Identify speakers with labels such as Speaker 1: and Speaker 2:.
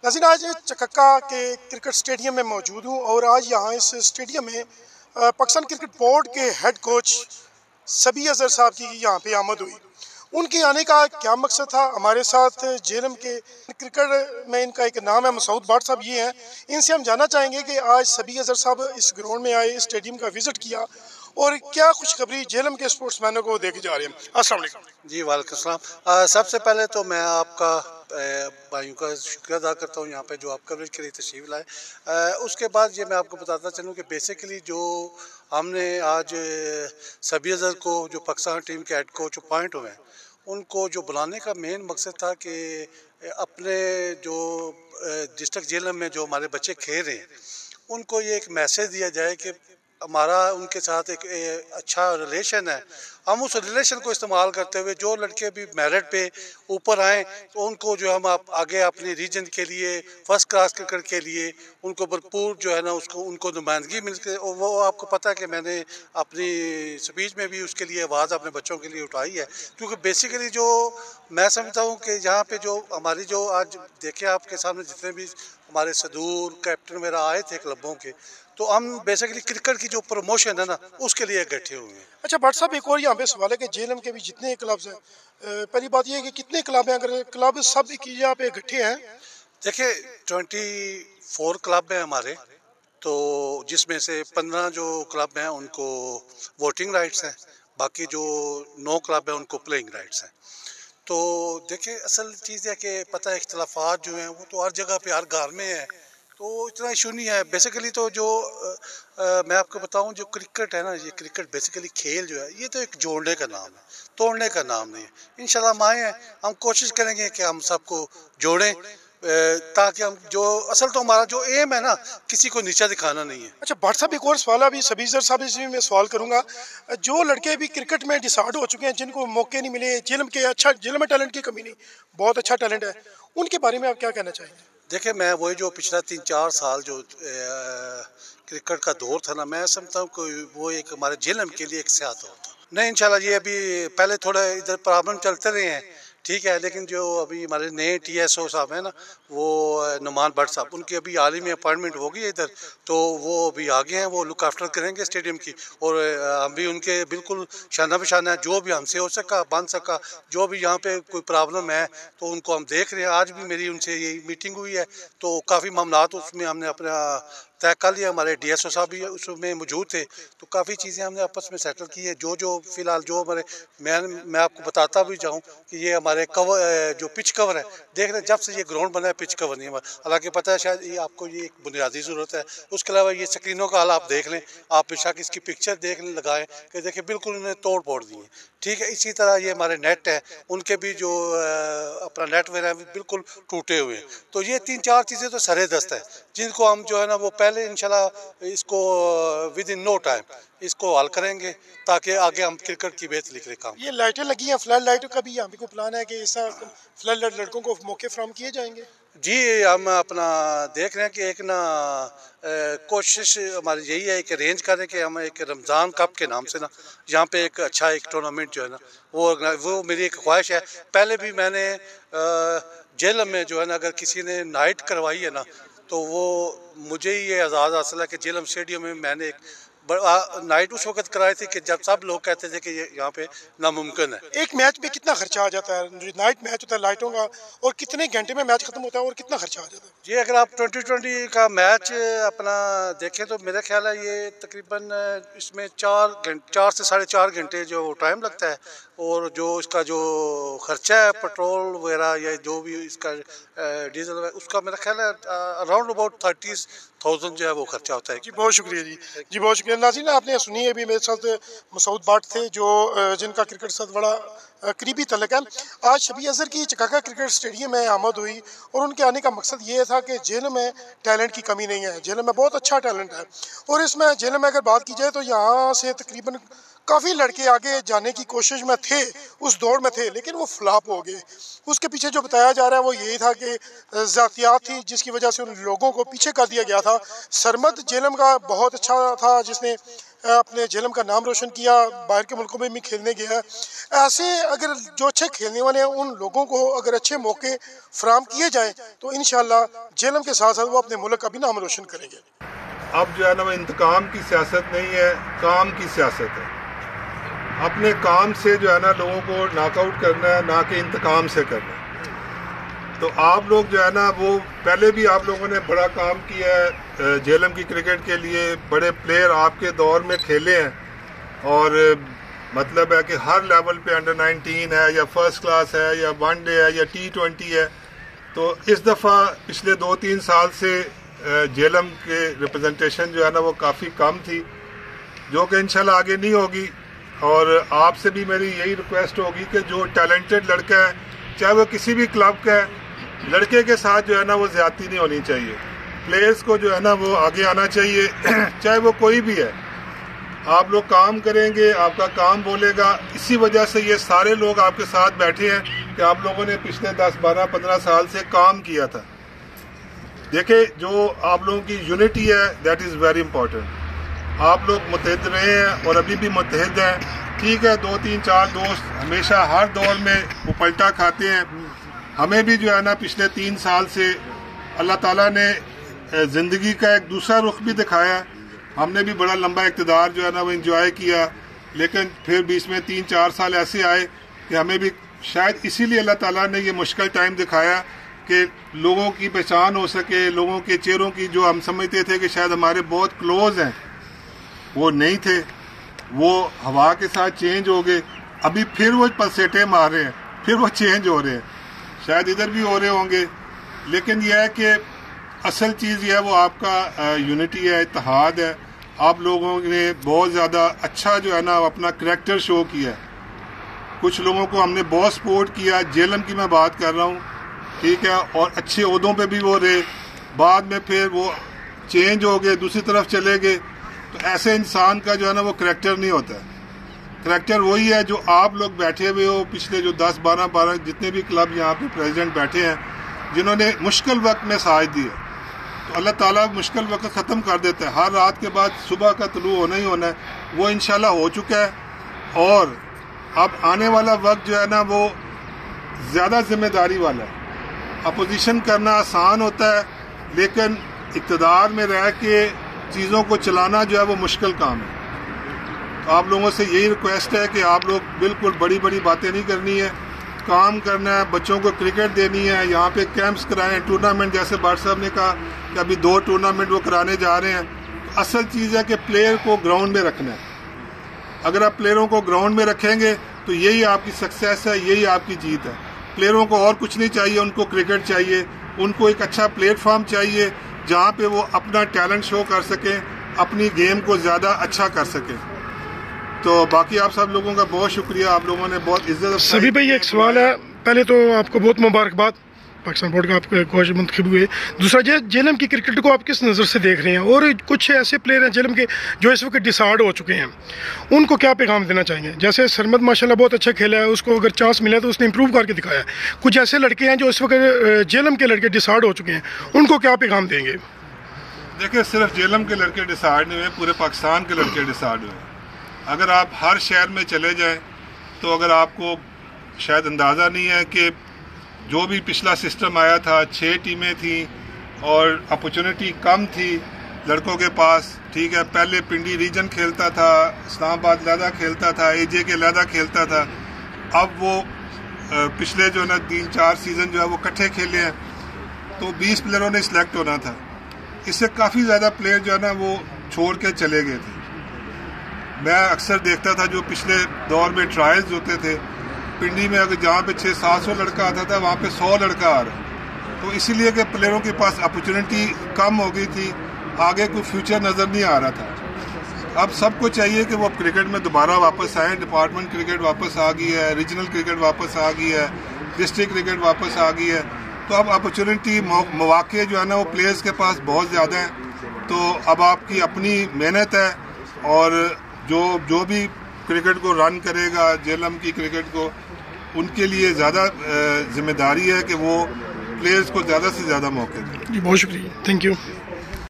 Speaker 1: नाज़रीन, आज चकक्का के क्रिकेट स्टेडियम में मौजूद हूँ और आज यहाँ इस स्टेडियम में पाकिस्तान क्रिकेट बोर्ड के हेड कोच सबी अज़हर साहब की यहाँ पे आमद हुई। उनके आने का क्या मकसद था? हमारे साथ जेएलएम के क्रिकेट में इनका एक नाम है, मसूद भाट साहब ये हैं। इनसे हम जानना चाहेंगे कि आज सबी अज़हर साहब इस ग्राउंड में आए, इस स्टेडियम का विज़िट किया और क्या खुशखबरी जेएलएम के स्पोर्ट्समैनों को देके जा रहे हैं। अस्सलाम वालेकुम।
Speaker 2: जी वालेकुम सलाम। सबसे पहले तो मैं आपका भाइयों का शुक्रिया अदा करता हूँ यहाँ पे जो आप कवरेज के लिए तशरीफ़ लाए। उसके बाद ये मैं आपको बताता चलूँ कि बेसिकली जो हमने आज सबी अज़हर को जो पाकिस्तान टीम के हेड कोच अपॉइंट हुए हैं उनको जो बुलाने का मेन मकसद था कि अपने जो डिस्ट्रिक्ट जेल में जो हमारे बच्चे खेल रहे हैं उनको ये एक मैसेज दिया जाए कि हमारा उनके साथ एक अच्छा रिलेशन है। हम उस रिलेशन को इस्तेमाल करते हुए जो लड़के भी मेरिट पे ऊपर आएँ तो उनको जो हम आगे अपने रीजन के लिए फर्स्ट क्लास क्रिकेट के लिए उनको भरपूर जो है ना उसको उनको नुमाइंदगी मिल के, और वो आपको पता है कि मैंने अपनी स्पीच में भी उसके लिए आवाज़ अपने बच्चों के लिए उठाई है। क्योंकि बेसिकली जो मैं समझता हूँ कि यहाँ पे जो हमारी जो आज देखे आपके सामने जितने भी हमारे सदूर कैप्टन वगैरह आए थे क्लबों के, तो हम बेसिकली क्रिकेट की जो प्रमोशन है ना उसके लिए इकट्ठे हुए हैं।
Speaker 1: अच्छा भाट साहब, एक और यहाँ पे सवाल है कि जेएलएम के भी जितने क्लब्स हैं, पहली बात ये है कि कितने क्लब हैं? अगर क्लब सब एक यहाँ पे इकट्ठे हैं?
Speaker 2: देखिए 24 क्लब हैं हमारे, तो जिसमें से 15 जो क्लब हैं उनको वोटिंग राइट्स हैं, बाकी जो 9 क्लब हैं उनको प्लेइंग राइट्स हैं। तो देखिए असल चीज़ है कि पता है इख्तलाफात जो हैं वो तो हर जगह पे हर घर में है, तो इतना इशू नहीं है। बेसिकली तो जो मैं आपको बताऊं जो क्रिकेट है ना, ये क्रिकेट बेसिकली खेल जो है ये तो एक जोड़ने का नाम है, तोड़ने का नाम नहीं है। इंशाल्लाह हम आए हैं, हम कोशिश करेंगे कि हम सबको जोड़ें, ताकि हम जो असल तो हमारा जो एम है ना किसी को नीचा दिखाना नहीं है।
Speaker 1: अच्छा भाट साहब, एक और सवाल अभी सबी अज़हर साहब से भी मैं सवाल करूंगा। जो लड़के अभी क्रिकेट में डिसाइड हो चुके हैं, जिनको मौके नहीं मिले, जेएलएम के अच्छा, जेएलएम में टैलेंट की कमी नहीं, बहुत अच्छा टैलेंट है, उनके बारे में आप क्या कहना चाहेंगे?
Speaker 2: देखिए मैं वही जो पिछला 3-4 साल जो क्रिकेट का दौर था ना, मैं समझता हूँ कि वो एक हमारे जेएलएम के लिए एक सियात होता। नहीं इंशाल्लाह ये अभी पहले थोड़ा इधर प्रॉब्लम चलते रहे हैं, ठीक है, लेकिन जो अभी हमारे नए टीएसओ साहब हैं ना, वो नुमान भट्ट साहब, उनकी अभी हाल ही में अपॉइंटमेंट हो गई है इधर, तो वो अभी आगे हैं, वो लुक आफ्टर करेंगे स्टेडियम की। और हम भी उनके बिल्कुल शाना बशाना है, जो भी हमसे हो सका बन सका, जो भी यहाँ पे कोई प्रॉब्लम है तो उनको हम देख रहे हैं। आज भी मेरी उनसे यही मीटिंग हुई है, तो काफ़ी मामलात उसमें हमने अपना तय कर लिया। हमारे डीएसओ साहब भी उसमें मौजूद थे, तो काफ़ी चीज़ें हमने आपस में सेटल की है। जो फ़िलहाल जो हमारे मैं आपको बताता भी जाऊँ कि ये हमारे कवर जो पिच कवर है, देख रहे हैं जब से ये ग्राउंड बना है पिच कवर नहीं है। हालांकि पता है शायद ये आपको ये एक बुनियादी ज़रूरत है। उसके अलावा ये स्क्रीनों का हाल आप देख लें, आप बेशक इसकी पिक्चर देख लें लगाएं कि देखिए बिल्कुल उन्होंने तोड़ फोड़ दी है, ठीक है। इसी तरह ये हमारे नेट है, उनके भी जो अपना नेट वगैरह बिल्कुल टूटे हुए हैं। तो ये 3-4 चीज़ें तो सरे दस्त है, जिनको हम जो है ना वो पहले इंशाल्लाह इसको विद इन नो टाइम इसको हल करेंगे, ताकि आगे हम क्रिकेट की बेहतरी के लिए काम।
Speaker 1: ये लाइटें लगी हैं, फ्लड लाइट का भी यहाँ पे कोई प्लान है कि ऐसा फ्लड लाइट लड़कों को मौके फराहम किए जाएंगे?
Speaker 2: जी हम अपना देख रहे हैं कि एक ना कोशिश हमारी यही है कि अरेंज करें कि हम एक रमज़ान कप के नाम से ना यहाँ पे एक अच्छा एक टूर्नामेंट जो है ना वो मेरी एक ख्वाहिश है। पहले भी मैंने जेल में जो है ना अगर किसी ने नाइट करवाई है ना, तो वो मुझे ही ये एजाज़ हासिल है कि जेलम स्टेडियम में मैंने एक नाइट उस वक्त कराई थी कि जब सब लोग कहते थे कि ये यहाँ पे नामुमकिन है।
Speaker 1: एक मैच पे कितना खर्चा आ जाता है? नाइट मैच होता है लाइटों का, और कितने घंटे में मैच खत्म होता है और कितना खर्चा आ जाता है?
Speaker 2: जी अगर आप 2020 का मैच अपना देखें तो मेरा ख्याल है ये तकरीबन इसमें 4 से 4.5 घंटे जो टाइम लगता है, और जो इसका जो खर्चा है पेट्रोल वगैरह या जो भी इसका डीजल है उसका मेरा ख्याल है अराउंड अबाउट 30,000 जो है वो खर्चा होता है।
Speaker 1: जी बहुत शुक्रिया जी। जी बहुत शुक्रिया। नाज़रीन, आपने सुनी है, अभी मेरे साथ मसूद भाट थे जो जिनका क्रिकेट साथ बड़ा करीबी तल्लुक है। आज सबी अज़हर की चकाका क्रिकेट स्टेडियम में आमद हुई और उनके आने का मकसद ये था कि जेएलएम में टैलेंट की कमी नहीं है, जेएलएम में बहुत अच्छा टैलेंट है। और इसमें जेएलएम में अगर बात की जाए तो यहाँ से तकरीबन काफ़ी लड़के आगे जाने की कोशिश में थे, उस दौड़ में थे, लेकिन वो फ्लॉप हो गए। उसके पीछे जो बताया जा रहा है वो यही था कि ज़ातियात थी जिसकी वजह से उन लोगों को पीछे कर दिया गया था। सरमद जेएलएम का बहुत अच्छा था, जिसने اپنے جہلم کا نام روشن کیا، باہر کے ملکوں میں بھی کھیلنے گیا. ایسے اگر جو اچھے کھیلنے والے ہیں ان لوگوں کو اگر اچھے موقع فراہم کیے جائیں تو انشاءاللہ جہلم کے ساتھ ساتھ وہ اپنے ملک کا بھی نام روشن کریں گے.
Speaker 3: اب جو ہے نا وہ انتقام کی سیاست نہیں ہے، کام کی سیاست ہے. اپنے کام سے جو ہے نا لوگوں کو ناک آؤٹ کرنا ہے، نہ کہ انتقام سے کرنا ہے. تو آپ لوگ جو ہے نا وہ پہلے بھی آپ لوگوں نے بڑا کام کیا ہے جہلم کی کرکٹ کے لیے، بڑے پلیئر آپ کے دور میں کھیلے ہیں، اور مطلب ہے کہ ہر لیول پہ انڈر 19 ہے یا فرسٹ کلاس ہے یا ون ڈے ہے یا T20 ہے. تو اس دفعہ پچھلے 2-3 سال سے جہلم کے ریپرزنٹیشن جو ہے نا وہ کافی کم تھی، جو کہ انشاءاللہ آگے نہیں ہوگی. اور آپ سے بھی میری یہی ریکویسٹ ہوگی کہ جو ٹیلنٹڈ لڑکا ہے چاہے وہ کسی بھی کلب کا ہے، لڑکے کے ساتھ جو ہے نا وہ زیادتی نہیں ہونی چاہیے. پلیئرز کو جو ہے نا وہ آگے آنا چاہیے، چاہے وہ کوئی بھی ہے. آپ لوگ کام کریں گے، آپ کا کام بولے گا. اسی وجہ سے یہ سارے لوگ آپ کے ساتھ بیٹھے ہیں کہ آپ لوگوں نے پچھلے 10-12-15 سال سے کام کیا تھا. دیکھیں جو آپ لوگوں کی یونٹی ہے دیٹ از ویری امپورٹنٹ. آپ لوگ متحد رہے ہیں اور ابھی بھی متحد ہیں. ٹھیک ہے 2-3-4 دوست ہمیشہ ہر دور میں پلٹا کھاتے ہیں. ہمیں بھی جو ہے نا پچھلے 3 سال سے اللہ تعالیٰ نے زندگی کا ایک دوسرا رخ بھی دکھایا. ہم نے بھی بڑا لمبا اقتدار جو ہے نا وہ انجوائے کیا، لیکن پھر بیچ میں 3-4 سال ایسے آئے کہ ہمیں بھی شاید اسی لیے اللہ تعالیٰ نے یہ مشکل ٹائم دکھایا کہ لوگوں کی پہچان ہو سکے. لوگوں کے چہروں کی جو ہم سمجھتے تھے کہ شاید ہمارے بہت کلوز ہیں وہ نہیں تھے، وہ ہوا کے ساتھ چینج ہو گئے. ابھی پھر وہ پلسیٹیں مار رہے ہیں، پھر وہ چینج ہو رہے ہیں. شاید ادھر بھی ہو رہے ہوں گے، لیکن یہ ہے کہ اصل چیز یہ ہے وہ آپ کا یونٹی ہے، اتحاد ہے. آپ لوگوں نے بہت زیادہ اچھا جو ہے نا اپنا کریکٹر شو کیا ہے. کچھ لوگوں کو ہم نے بہت سپورٹ کیا. جہلم کی میں بات کر رہا ہوں، ٹھیک ہے، اور اچھے عہدوں پہ بھی وہ رہے. بعد میں پھر وہ چینج ہو گئے، دوسری طرف چلے گئے. تو ایسے انسان کا جو ہے نا وہ کریکٹر نہیں ہوتا ہے. کریکٹر وہی ہے جو آپ لوگ بیٹھے ہوئے ہو، پچھلے جو 10-12 جتنے بھی کلب یہاں پہ پریزیڈنٹ بیٹھے ہیں جنہوں نے مشکل وقت میں ساتھ دیا. تو اللہ تعالیٰ مشکل وقت ختم کر دیتا ہے. ہر رات کے بعد صبح کا طلوع ہونا ہی ہونا ہے. وہ انشاءاللہ ہو چکا ہے. اور اب آنے والا وقت جو ہے نا وہ زیادہ ذمہ داری والا ہے. اپوزیشن کرنا آسان ہوتا ہے، لیکن اقتدار میں رہ کے چیزوں کو چلانا جو ہے وہ مشکل کام ہے. تو آپ لوگوں سے یہی ریکویسٹ ہے کہ آپ لوگ بالکل بڑی بڑی باتیں نہیں کرنی ہے، کام کرنا ہے. بچوں کو کرکٹ دینی ہے. یہاں پہ کیمپس کرائیں، ٹورنامنٹ جیسے بٹ صاحب نے کہا کہ ابھی 2 ٹورنامنٹ وہ کرانے جا رہے ہیں. اصل چیز ہے کہ پلیئر کو گراؤنڈ میں رکھنا ہے. اگر آپ پلیئروں کو گراؤنڈ میں رکھیں گے تو یہی آپ کی سکسیس ہے، یہی آپ کی جیت ہے. پلیئروں کو اور کچھ نہیں چاہیے، ان کو کرکٹ چاہیے. ان کو ایک اچھا پلیٹ فارم چاہیے جہاں پہ وہ اپنا ٹیلنٹ شو کر سکیں، اپنی گیم کو زیادہ اچھا کر سکیں. تو باقی آپ سب لوگوں کا بہت شکریہ. آپ لوگوں نے بہت عزت.
Speaker 1: سبھی بھائی ایک سوال ہے، پہلے تو آپ کو بہت مبارکباد، پاکستان بورڈ کا آپ کو کوچ منتخب ہوئے. دوسرا جہلم کی کرکٹ کو آپ کس نظر سے دیکھ رہے ہیں؟ اور کچھ ایسے پلیئر ہیں جہلم کے جو اس وقت ڈسارڈ ہو چکے ہیں، ان کو کیا پیغام دینا چاہیں گے؟ جیسے سرمد ماشاءاللہ بہت اچھا کھیلا ہے، اس کو اگر چانس ملا تو اس نے امپروو کر کے دکھایا ہے. کچھ ایسے لڑکے ہیں جو اس وقت جہلم کے لڑکے ڈسارڈ ہو چکے ہیں، ان کو کیا پیغام دیں گے؟
Speaker 3: دیکھیں صرف جہلم کے لڑکے ڈسارڈ نہیں ہوئے، پورے پاکستان کے لڑکے ڈسارڈ ہوئے. اگر آپ ہر شہر میں چلے جائیں تو اگر آپ کو شاید اندازہ نہیں ہے کہ جو بھی پچھلا سسٹم آیا تھا 6 ٹیمیں تھیں اور اپرچونٹی کم تھی لڑکوں کے پاس. ٹھیک ہے، پہلے پنڈی ریجن کھیلتا تھا، اسلام آباد علیحدہ کھیلتا تھا، اے جے کے علیحدہ کھیلتا تھا. اب وہ پچھلے جو ہے نا 3-4 سیزن جو ہے وہ کٹھے کھیلے ہیں. تو 20 پلیئروں نے سلیکٹ ہونا تھا. اس سے کافی زیادہ پلیئر جو ہے نا وہ چھوڑ کے چلے گئے تھے. میں اکثر دیکھتا تھا جو پچھلے دور میں ٹرائلز ہوتے تھے پنڈی میں، اگر جہاں پہ 600-700 لڑکا آتا تھا وہاں پہ 100 لڑکا آ رہا. تو اسی لیے کہ پلیئروں کے پاس اپرچونٹی کم ہو گئی تھی، آگے کوئی فیوچر نظر نہیں آ رہا تھا. اب سب کو چاہیے کہ وہ کرکٹ میں دوبارہ واپس آئیں. ڈپارٹمنٹ کرکٹ واپس آ گئی ہے، ریجنل کرکٹ واپس آ گئی ہے، ڈسٹرکٹ کرکٹ واپس آ گئی ہے. تو اب اپرچونٹی مواقع جو ہے نا وہ پلیئرز کے پاس بہت زیادہ ہیں. تو اب آپ کی اپنی محنت ہے، اور جو بھی کرکٹ کو رن کرے گا جہلم کی کرکٹ کو، ان کے لیے زیادہ ذمہ داری ہے کہ وہ پلیئرز کو زیادہ سے زیادہ موقع دیں.
Speaker 1: جی بہت شکریہ، تھینک یو.